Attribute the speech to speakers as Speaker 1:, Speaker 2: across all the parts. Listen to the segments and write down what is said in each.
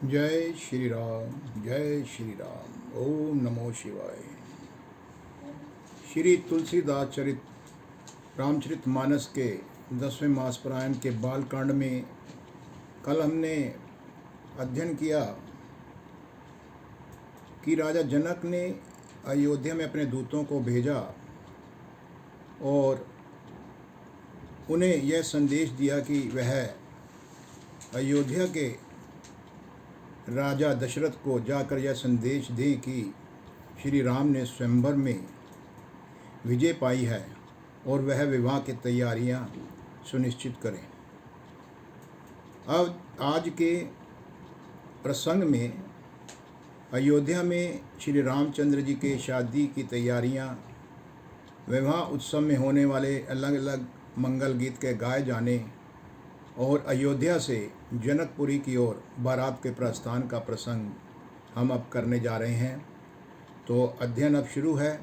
Speaker 1: जय श्री राम, जय श्री राम। ओम नमो शिवाय। श्री तुलसीदास चरित रामचरित मानस के 10वें मास पारायण के बालकांड में कल हमने अध्ययन किया कि राजा जनक ने अयोध्या में अपने दूतों को भेजा और उन्हें यह संदेश दिया कि वह अयोध्या के राजा दशरथ को जाकर यह संदेश दें कि श्री राम ने स्वयंवर में विजय पाई है और वह विवाह की तैयारियां सुनिश्चित करें। अब आज के प्रसंग में अयोध्या में श्री रामचंद्र जी के शादी की तैयारियां, विवाह उत्सव में होने वाले अलग अलग मंगल गीत के गाए जाने और अयोध्या से जनकपुरी की ओर बारात के प्रस्थान का प्रसंग हम अब करने जा रहे हैं। तो अध्ययन अब शुरू है।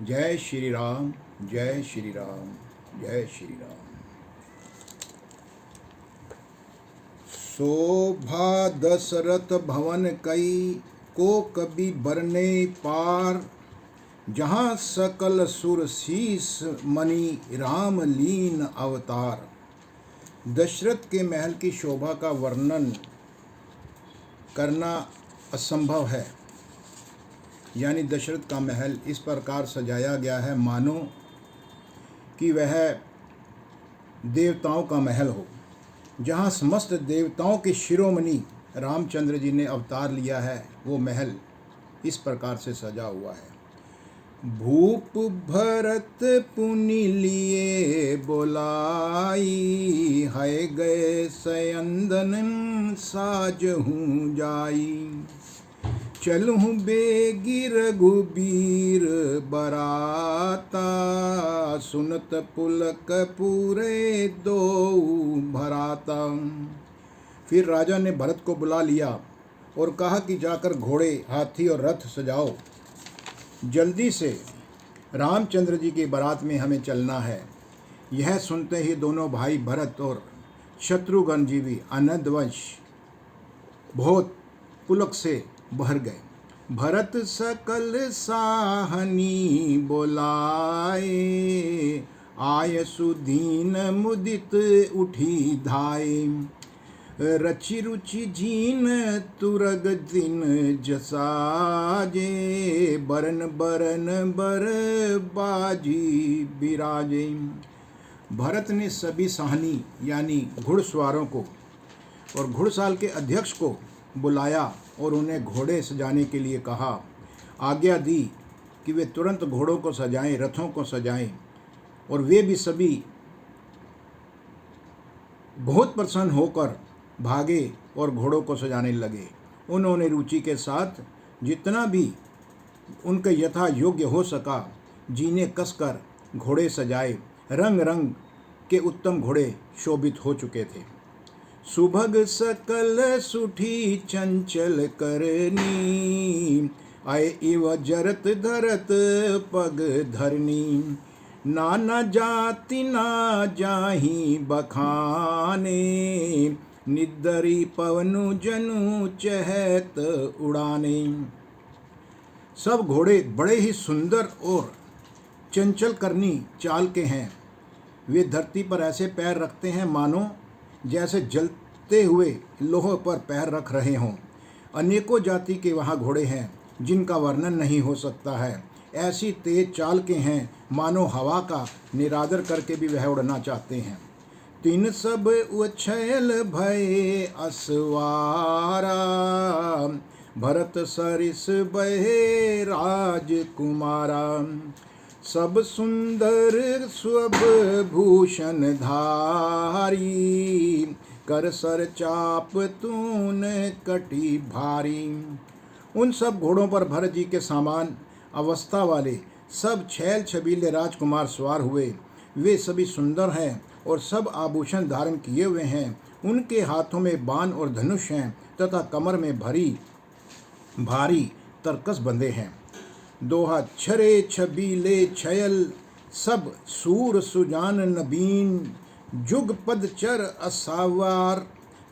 Speaker 1: जय श्री राम, जय श्री राम, जय श्री राम। शोभा दशरथ भवन कई को कभी बरने पार, जहाँ सकल सुर शीस मणि राम लीन अवतार। दशरथ के महल की शोभा का वर्णन करना असंभव है। यानी दशरथ का महल इस प्रकार सजाया गया है मानो कि वह देवताओं का महल हो, जहाँ समस्त देवताओं के शिरोमणि रामचंद्र जी ने अवतार लिया है। वो महल इस प्रकार से सजा हुआ है। भूप भरत पुनि लिए बोलाई, है गए सयंदन साजहूँ जाई। चलूँ बेगी रघुबीर बराता, सुनत पुलक पूरे दो भराता। फिर राजा ने भरत को बुला लिया और कहा कि जाकर घोड़े, हाथी और रथ सजाओ। जल्दी से रामचंद्र जी की बारात में हमें चलना है। यह सुनते ही दोनों भाई भरत और शत्रुघ्न जी भी आनंदवश बहुत पुलक से भर गए। भरत सकल साहनी बोलाए, आय सुदीन मुदित उठी धाय। रचि रुचि जीन तुरग दिन जसाजे, बरन बरन बर बाजी बिराजे। भरत ने सभी साहनी यानी घुड़सवारों को और घुड़साल के अध्यक्ष को बुलाया और उन्हें घोड़े सजाने के लिए कहा। आज्ञा दी कि वे तुरंत घोड़ों को सजाएं, रथों को सजाएं। और वे भी सभी बहुत प्रसन्न होकर भागे और घोड़ों को सजाने लगे। उन्होंने रुचि के साथ जितना भी उनके यथा योग्य हो सका जीने कसकर घोड़े सजाए। रंग रंग के उत्तम घोड़े शोभित हो चुके थे। सुभग सकल सुठी चंचल करनी, आए इव जरत धरत पग धरनी। नाना जाति ना जाही बखाने, निदरी पवनु जनु चहत उड़ाने। सब घोड़े बड़े ही सुंदर और चंचल करनी चाल के हैं। वे धरती पर ऐसे पैर रखते हैं मानो जैसे जलते हुए लोहे पर पैर रख रहे हों। अनेकों जाति के वहाँ घोड़े हैं जिनका वर्णन नहीं हो सकता है। ऐसी तेज चाल के हैं मानो हवा का निरादर करके भी वह उड़ना चाहते हैं। तीन सब उछल भय असवारा, भरत सरिस बहे राजकुमारा। सब सुंदर स्वभ भूषण धारी, कर सर चाप तून कटी भारी। उन सब घोड़ों पर भरत जी के समान अवस्था वाले सब छैल छबीले राजकुमार सवार हुए। वे सभी सुंदर हैं और सब आभूषण धारण किए हुए हैं। उनके हाथों में बाण और धनुष हैं तथा कमर में भारी तरकस बंधे हैं। दोहा छरे छबीले छयल, सब सूर सुजान नबीन। जुग पद चर असावार,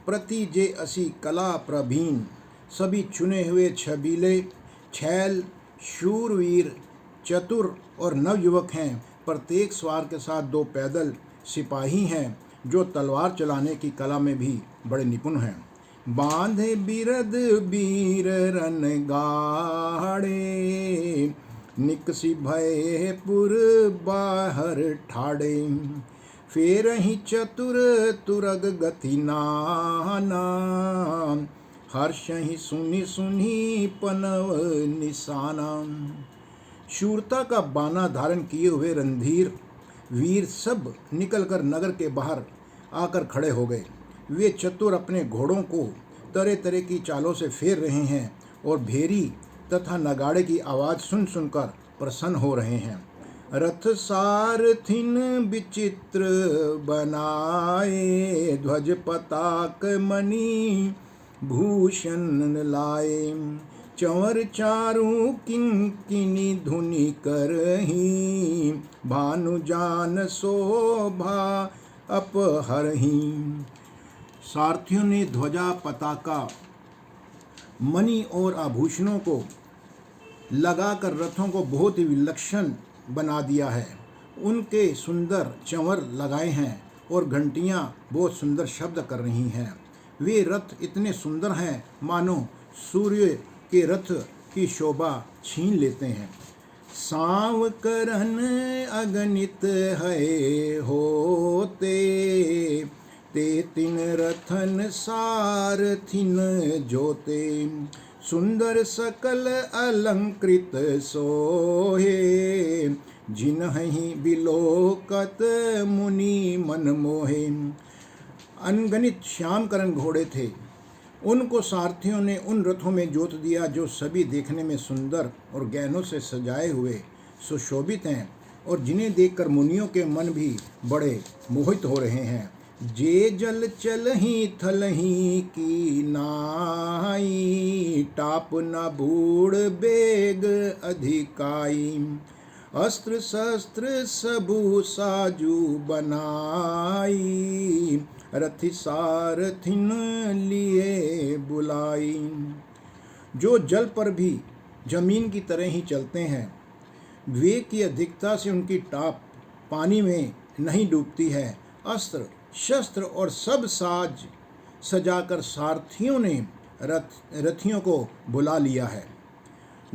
Speaker 1: प्रति जे असी कला प्रवीण, सभी चुने हुए छबीले, छैल, शूरवीर, चतुर और नवयुवक हैं। प्रत्येक सवार के साथ 2 पैदल सिपाही हैं जो तलवार चलाने की कला में भी बड़े निपुण हैं। बांधे बिरद बीर रन गाड़े, निकसी भय पुर बाहर ठाड़े, फेर ही चतुर तुरग गति नाना, हर्ष ही सुनी सुनी पनव निशाना। शूरता का बाना धारण किए हुए रणधीर वीर सब निकलकर नगर के बाहर आकर खड़े हो गए। वे चतुर अपने घोड़ों को तरह तरह की चालों से फेर रहे हैं और भेरी तथा नगाड़े की आवाज़ सुन सुनकर प्रसन्न हो रहे हैं। रथ सारथिन विचित्र बनाए, ध्वज पताक मणि भूषण लाए, चंवर चारू किंकिनी धुनि करही, भानुजान शोभा अपहरही। सारथियों ने ध्वजा, पताका, मणि और आभूषणों को लगाकर रथों को बहुत ही विलक्षण बना दिया है। उनके सुंदर चंवर लगाए हैं और घंटियां बहुत सुंदर शब्द कर रही हैं। वे रथ इतने सुंदर हैं मानो सूर्य के रथ की शोभा छीन लेते हैं। सांव करन अगणित है होते, ते तिन रथन सारथिन जोते, सुंदर सकल अलंकृत सोहे, जिन्हि बिलोकत मुनि मन मोहे। अनगणित श्यामकरण घोड़े थे। उनको सारथियों ने उन रथों में जोत दिया जो सभी देखने में सुंदर और गहनों से सजाए हुए सुशोभित हैं और जिन्हें देखकर मुनियों के मन भी बड़े मोहित हो रहे हैं। जे जल चलहि थलहि की नाई, टाप न बूढ़ बेग अधिकाई, अस्त्र शस्त्र सबु साजु बनाई, रथि सारथिन लिए बुलाई। जो जल पर भी जमीन की तरह ही चलते हैं, वेग की अधिकता से उनकी टाप पानी में नहीं डूबती है। अस्त्र शस्त्र और सब साज सजाकर सारथियों ने रथियों को बुला लिया है।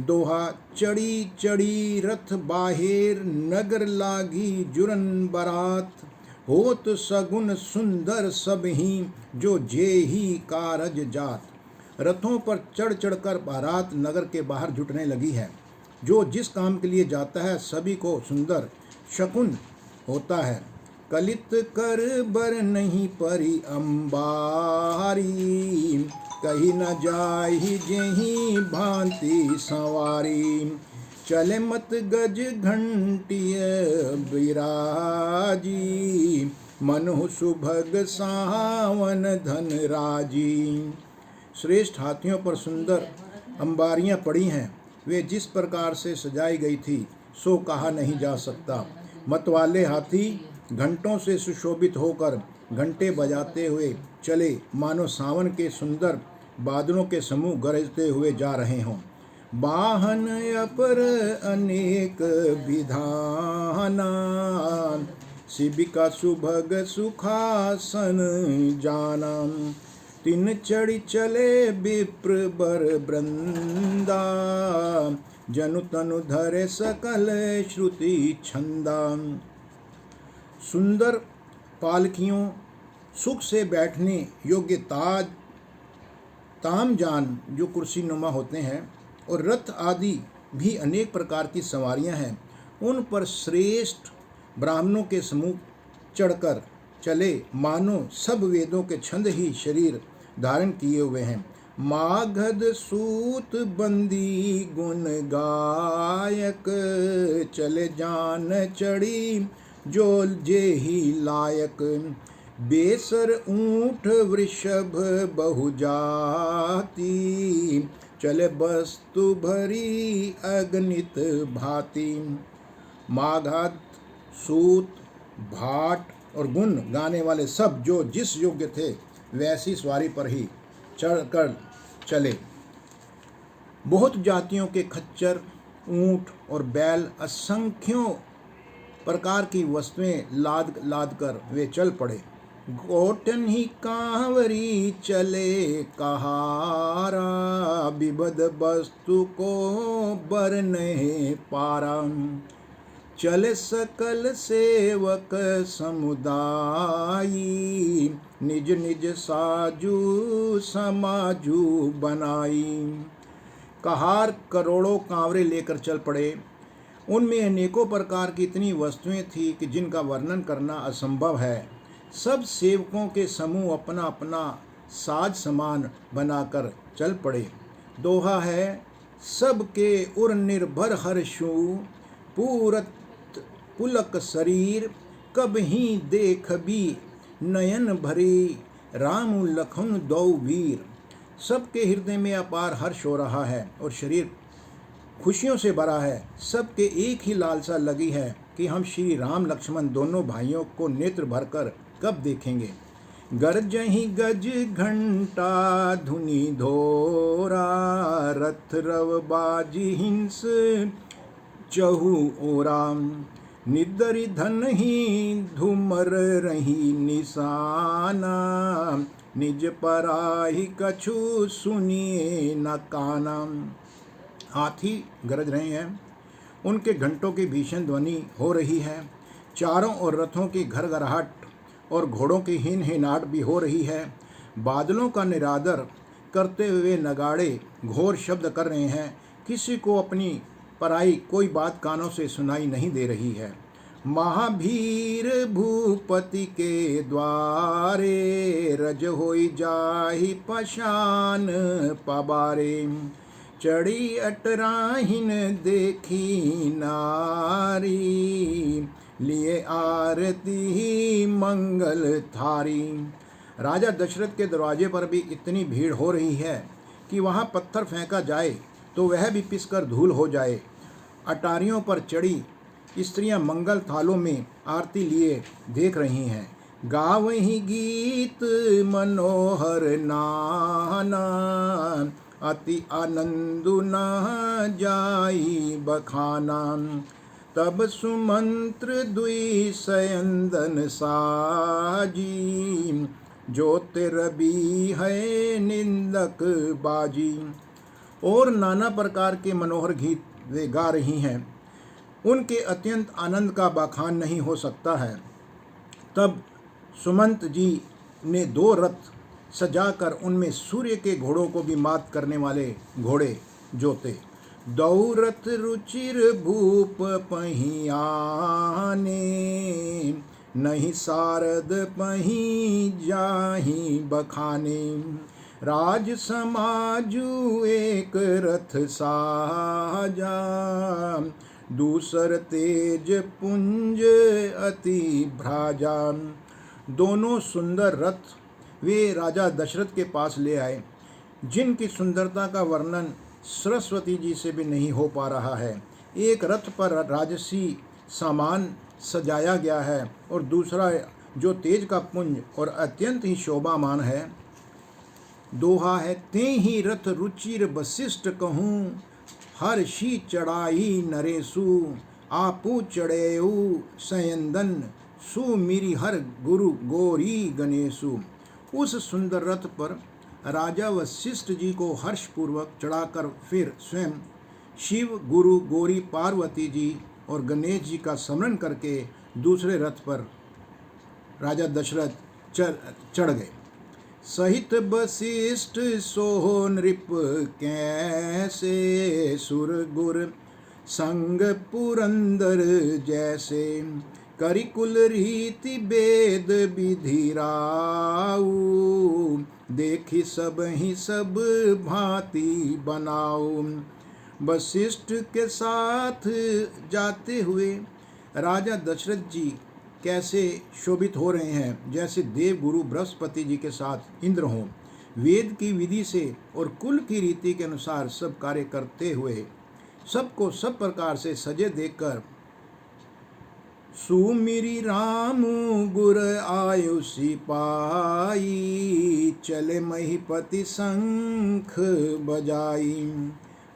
Speaker 1: दोहा चढ़ी चढ़ी रथ बाहेर, नगर लागी जुरन बरात, होत सगुन सुंदर सब ही, जो जे ही कारज जात। रथों पर चढ़ चढ़कर बारात नगर के बाहर जुटने लगी है। जो जिस काम के लिए जाता है सभी को सुंदर शकुन होता है। कलित कर बर नहीं परी अंबारी, कही न जाहि जेहि भांति सवारी, चले मत गज घंटिय बिराजी, मनु सुभग सावन धन राजी। श्रेष्ठ हाथियों पर सुंदर अंबारियां पड़ी हैं। वे जिस प्रकार से सजाई गई थी सो कहा नहीं जा सकता। मतवाले हाथी घंटों से सुशोभित होकर घंटे बजाते हुए चले मानो सावन के सुंदर बादलों के समूह गरजते हुए जा रहे हों। वाहन अपर अनेक विधाना, शिबिका सुभग सुखासन जाना, तिन चढ़ी चले विप्र बर वृंदा, जनु तनु धरे सकल श्रुति छंदा। सुंदर पालकियों, सुख से बैठने योग्य ताज तामजान जो कुर्सी नुमा होते हैं, और रथ आदि भी अनेक प्रकार की सवारियां हैं। उन पर श्रेष्ठ ब्राह्मणों के समूह चढ़कर चले मानो सब वेदों के छंद ही शरीर धारण किए हुए हैं। मागध सूत बंदी गुण गायक, चले जान चढ़ी जो जे ही लायक, बेसर ऊंट वृषभ बहु जाति, चले वस्तु भरी अगणित भांति। मागध सूत भाट और गुण गाने वाले सब जो जिस योग्य थे वैसी सवारी पर ही चढ़कर चले। बहुत जातियों के खच्चर, ऊंट और बैल, असंख्यों प्रकार की वस्तुएं लाद लाद कर वे चल पड़े। गोटन ही कांवरी चले कहारा, विबद वस्तु को बर नहीं पारा। चले सकल सेवक समुदायी, निज निज साजू समाजू बनाई। कहार करोड़ों कांवरे लेकर चल पड़े। उनमें अनेकों प्रकार की इतनी वस्तुएं थी कि जिनका वर्णन करना असंभव है। सब सेवकों के समूह अपना अपना साज समान बनाकर चल पड़े। दोहा है, सबके उर निर्भर हर्षु, पूरत पुलक शरीर, कब ही देख भी नयन भरी, राम लखन दो वीर। सबके हृदय में अपार हर्ष हो रहा है और शरीर खुशियों से भरा है। सबके एक ही लालसा लगी है कि हम श्री राम लक्ष्मण दोनों भाइयों को नेत्र भरकर कब देखेंगे। गरजहि गज घंटा धुनि धोरा, रथ रव बाजी हिंस चहु ओरा। निदरि धन ही धूमर रही निशाना, निज पराही कछु सुनिए न काना। हाथी गरज रहे हैं, उनके घंटों की भीषण ध्वनि हो रही है। चारों ओर रथों की घरघराहट और घोड़ों की हीन हिनाट भी हो रही है। बादलों का निरादर करते हुए नगाड़े घोर शब्द कर रहे हैं। किसी को अपनी पराई कोई बात कानों से सुनाई नहीं दे रही है। महाभीर भूपति के द्वारे, रज होई जाहि पशान पबारे। चढ़ी अटराहिन देखी नारी, लिए आरती मंगल थारी। राजा दशरथ के दरवाजे पर भी इतनी भीड़ हो रही है कि वहाँ पत्थर फेंका जाए तो वह भी पिसकर धूल हो जाए। अटारियों पर चढ़ी स्त्रियां मंगल थालों में आरती लिए देख रही हैं। गावहीं गीत मनोहर नाना, अति आनंदु न जाई बखाना। तब सुमंत्र दुई सयंदन साजी, ज्योतिरबी है निंदक बाजी। और नाना प्रकार के मनोहर गीत वे गा रही हैं। उनके अत्यंत आनंद का बखान नहीं हो सकता है। तब सुमंत जी ने 2 रथ सजाकर उनमें सूर्य के घोड़ों को भी मात करने वाले घोड़े जोते। दौरथ रुचिर भूप पहियाने, नहीं सारद पही जाही बखाने। राज समाजु एक रथ साजा, दूसर तेज पुंज अति भ्राजा। दोनों सुंदर रथ वे राजा दशरथ के पास ले आए, जिनकी सुंदरता का वर्णन सरस्वती जी से भी नहीं हो पा रहा है। एक रथ पर राजसी सामान सजाया गया है और दूसरा जो तेज का पुंज और अत्यंत ही शोभामान है। दोहा है, ते ही रथ रुचिर वशिष्ठ कहूँ, हर शी चढ़ाई नरेशु। आपू चढ़ेऊ सयंदन, सुमिरि हर गुरु गौरी गणेशु। उस सुंदर रथ पर राजा वशिष्ठ जी को हर्षपूर्वक चढ़ाकर फिर स्वयं शिव, गुरु, गौरी, पार्वती जी और गणेश जी का स्मरण करके दूसरे रथ पर राजा दशरथ चढ़ गए। सहित वशिष्ठ सोह नृप कैसे, सुर गुर संग पुरंदर जैसे। करिकुल रीति वेद विधि राऊ, देखी सब ही सब भांति बनाओ। वशिष्ठ के साथ जाते हुए राजा दशरथ जी कैसे शोभित हो रहे हैं, जैसे देव गुरु बृहस्पति जी के साथ इंद्र हों। वेद की विधि से और कुल की रीति के अनुसार सब कार्य करते हुए सबको सब प्रकार से सजे देखकर सुमिरी राम गुर आयु सिपाई, चले महीपति शंख बजाई।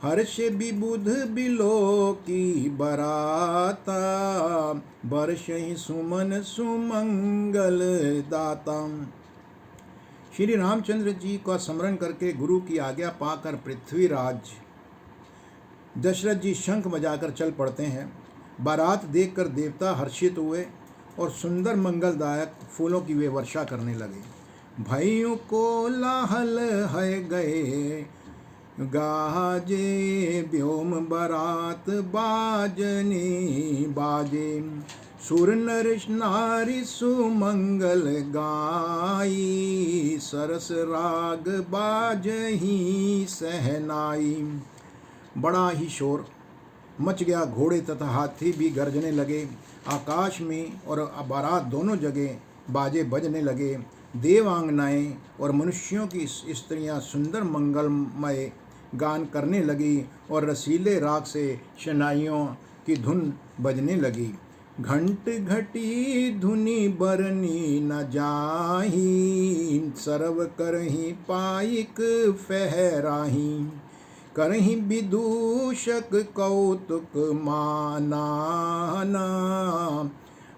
Speaker 1: हर्ष विबुध बिलो की बराता, बरसहि सुमन सुमंगल दाता। श्री रामचंद्र जी का स्मरण करके गुरु की आज्ञा पाकर पृथ्वीराज दशरथ जी शंख बजाकर चल पड़ते हैं। बारात देखकर देवता हर्षित हुए और सुंदर मंगलदायक फूलों की वे वर्षा करने लगे। भाइयों को लाहल है गए, गाजे व्योम बारात बाजने बाजे। सुर नर नारी सुमंगल गाई, सरस राग बाजही सहनाई। बड़ा ही शोर मच गया, घोड़े तथा हाथी भी गरजने लगे। आकाश में और बारात दोनों जगह बाजे बजने लगे। देवांगनाएं और मनुष्यों की स्त्रियां सुंदर मंगलमय गान करने लगी और रसीले राग से शनाइयों की धुन बजने लगी। घंट घटी धुनि बरनी न जाही, सर्व करही पाइक फहराही। करही विदूषक कौतुक मानाना,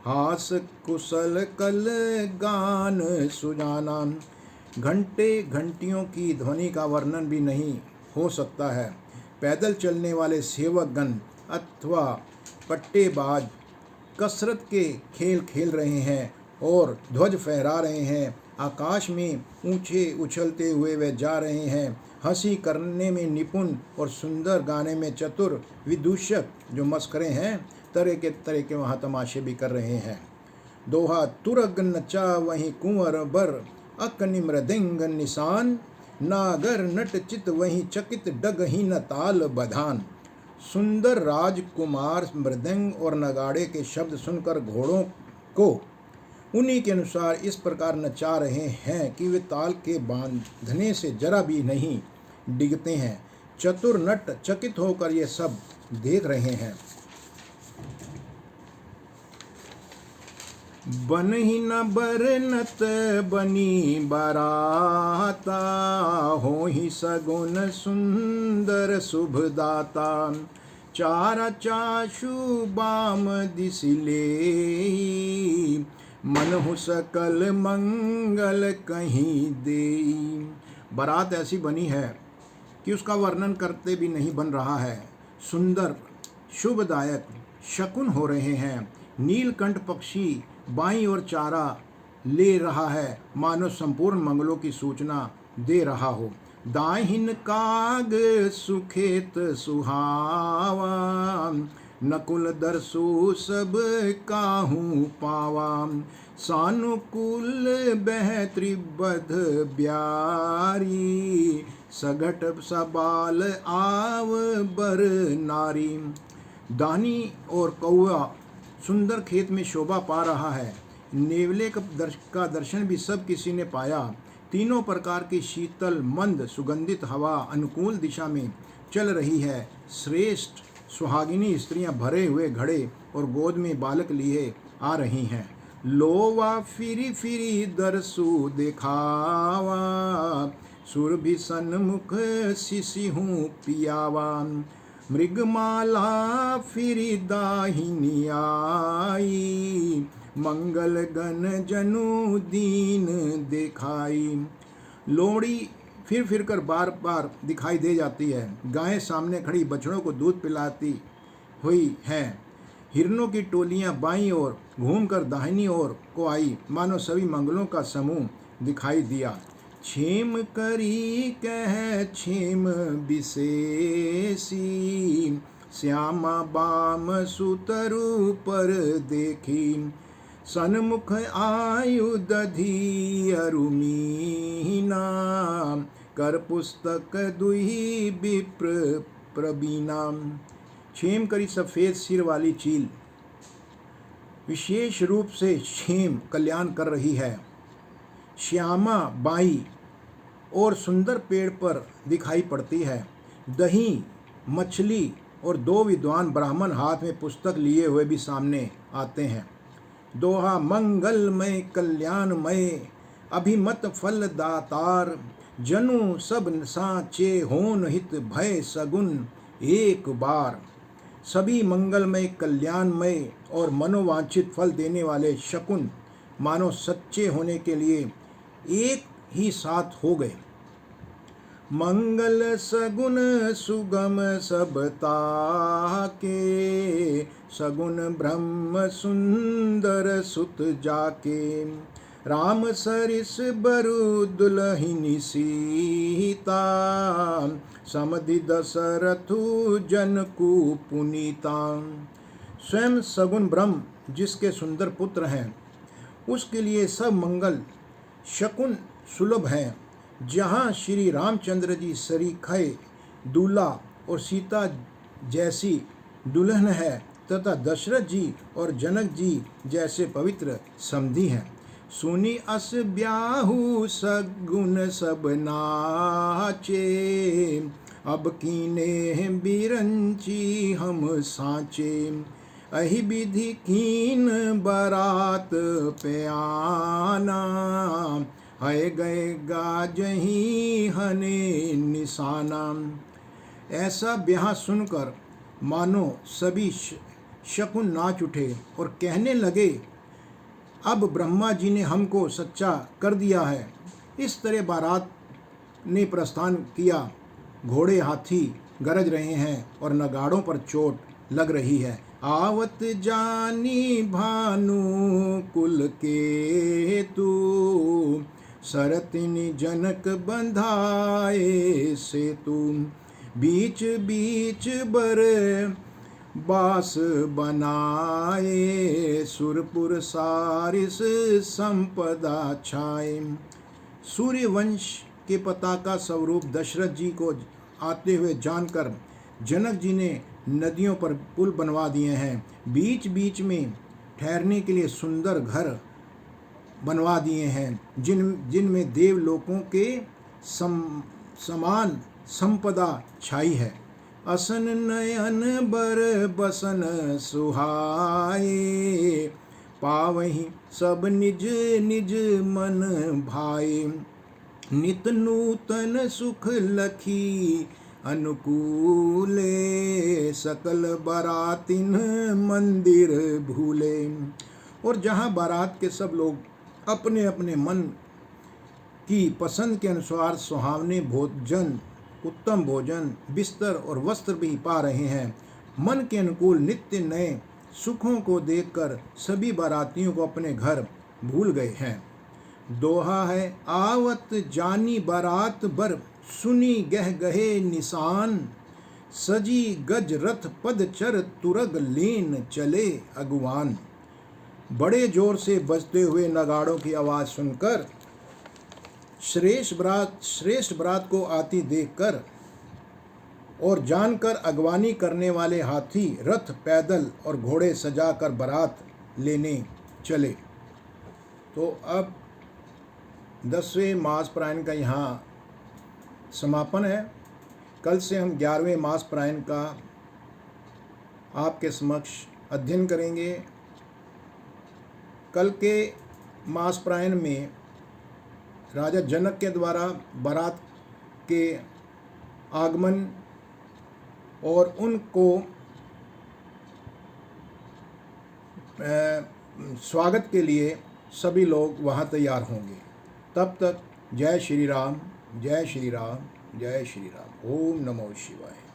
Speaker 1: हास कुशल कल गान सुजाना। घंटे घंटियों की ध्वनि का वर्णन भी नहीं हो सकता है। पैदल चलने वाले सेवकगण अथवा पट्टेबाज कसरत के खेल खेल रहे हैं और ध्वज फहरा रहे हैं। आकाश में ऊंचे उछलते हुए वे जा रहे हैं। हंसी करने में निपुण और सुंदर गाने में चतुर विदूषक जो मस्करे हैं, तरह के वहाँ तमाशे भी कर रहे हैं। दोहा तुरग नचा वहीं कुंवर बर, अकनि मृदंग निशान। नागर नट चित वहीं चकित डगही न ताल बधान। सुंदर राजकुमार मृदंग और नगाड़े के शब्द सुनकर घोड़ों को उन्हीं के अनुसार इस प्रकार नचा रहे हैं कि वे ताल के बांधने से जरा भी नहीं डिगते हैं। चतुर नट चकित होकर ये सब देख रहे हैं। बनहि न बरनत बनी बराता, होहि सगुन सुंदर शुभदाता। चारा चाशु बाम दिसिले, मनहु सकल मंगल कहीं देई। बारात ऐसी बनी है कि उसका वर्णन करते भी नहीं बन रहा है। सुंदर शुभदायक शकुन हो रहे हैं। नीलकंठ पक्षी बाईं ओर चारा ले रहा है, मानो संपूर्ण मंगलों की सूचना दे रहा हो। दाहिन काग सुखेत सुहावा, नकुल दरसु सब काहू पावा। सानुकूल बह त्रिबध ब्यारी, सघट सबाल आव बर नारी। दानी और कौआ सुंदर खेत में शोभा पा रहा है। नेवले का दर्शन भी सब किसी ने पाया। तीनों प्रकार की शीतल मंद सुगंधित हवा अनुकूल दिशा में चल रही है। श्रेष्ठ सुहागिनी स्त्रियां भरे हुए घड़े और गोद में बालक लिए आ रही हैं। लोवा फिरी फिरी दरसु दिखावा, सुरभि सन्मुख सिसिहु पियावा। मृगमाला फिरी दाहिनी आई, मंगल गण जनु दीन दिखाई। लोमड़ी फिर कर बार बार दिखाई दे जाती है। गायें सामने खड़ी बछड़ों को दूध पिलाती हुई हैं। हिरणों की टोलियां बाईं ओर घूमकर दाहिनी ओर को आई, मानो सभी मंगलों का समूह दिखाई दिया। छेम करी कह छेम विशेषी, श्यामा बाम सुतरु पर देखी। सन्मुख आयु दधी अरुमीना, कर पुस्तक दुही विप्र प्रबीना। छेम करी सफ़ेद सिर वाली चील विशेष रूप से क्षेम कल्याण कर रही है। श्यामा बाई और सुंदर पेड़ पर दिखाई पड़ती है। दही मछली और दो विद्वान ब्राह्मण हाथ में पुस्तक लिए हुए भी सामने आते हैं। दोहा मंगलमय कल्याणमय अभिमत फल दातार, जनु सब साचे होन हित भय सगुन एक बार। सभी मंगलमय कल्याणमय और मनोवांछित फल देने वाले शकुन मानो सच्चे होने के लिए एक ही साथ हो गए। मंगल सगुन सुगम सब ताके, सगुन ब्रह्म सुंदर सुत जाके। राम सरिस बरु दुलहिनी सीता, समधि दशरथु जनकु पुनीता। स्वयं सगुन ब्रह्म जिसके सुंदर पुत्र हैं, उसके लिए सब मंगल शकुन सुलभ हैं। जहाँ श्री रामचंद्र जी सरीखय दूल्हा और सीता जैसी दुल्हन है, तथा दशरथ जी और जनक जी जैसे पवित्र समधी हैं। सुनी अस ब्याहु सगुन सब नाचे, अब कीने बिरंची हम साचे। अहि विधि कीन बारात प्याना, है गए गाजही हने निशाना। ऐसा ब्याह सुनकर मानो सभी शकुन नाच उठे और कहने लगे, अब ब्रह्मा जी ने हमको सच्चा कर दिया है। इस तरह बारात ने प्रस्थान किया। घोड़े हाथी गरज रहे हैं और नगाड़ों पर चोट लग रही है। आवत जानी भानु कुल के तू, सरतिनि जनक बंधाए से तू। बीच बीच बर बास बनाए, सुरपुर सारिस संपदा छाए। सूर्यवंश के पताका स्वरूप दशरथ जी को आते हुए जानकर जनक जी ने नदियों पर पुल बनवा दिए हैं। बीच बीच में ठहरने के लिए सुंदर घर बनवा दिए हैं, जिनमें देवलोकों के समान संपदा छाई है। असन नयन बर बसन सुहाए, पावहि सब निज निज मन भाए। नित नूतन सुख लखी अनुकूले, सकल बारातिन मंदिर भूले। और जहाँ बारात के सब लोग अपने अपने मन की पसंद के अनुसार सुहावने भोजन, उत्तम भोजन, बिस्तर और वस्त्र भी पा रहे हैं, मन के अनुकूल नित्य नए सुखों को देखकर सभी बारातियों को अपने घर भूल गए हैं। दोहा है, आवत जानी बारात बर, सुनी गह गहे निशान। सजी गज रथ पद चर, तुरग लेन चले अगुवान। बड़े जोर से बजते हुए नगाड़ों की आवाज़ सुनकर श्रेष्ठ बारात को आती देखकर और जानकर अगवानी करने वाले हाथी, रथ, पैदल और घोड़े सजाकर बारात लेने चले। तो अब 10वें मास प्रायण का यहाँ समापन है। कल से हम 11वें मास प्रायण का आपके समक्ष अध्ययन करेंगे। कल के मास प्रायण में राजा जनक के द्वारा बारात के आगमन और उनको स्वागत के लिए सभी लोग वहाँ तैयार होंगे। तब तक जय श्री राम, जय श्री राम, जय श्री राम। ओम नमो शिवाय।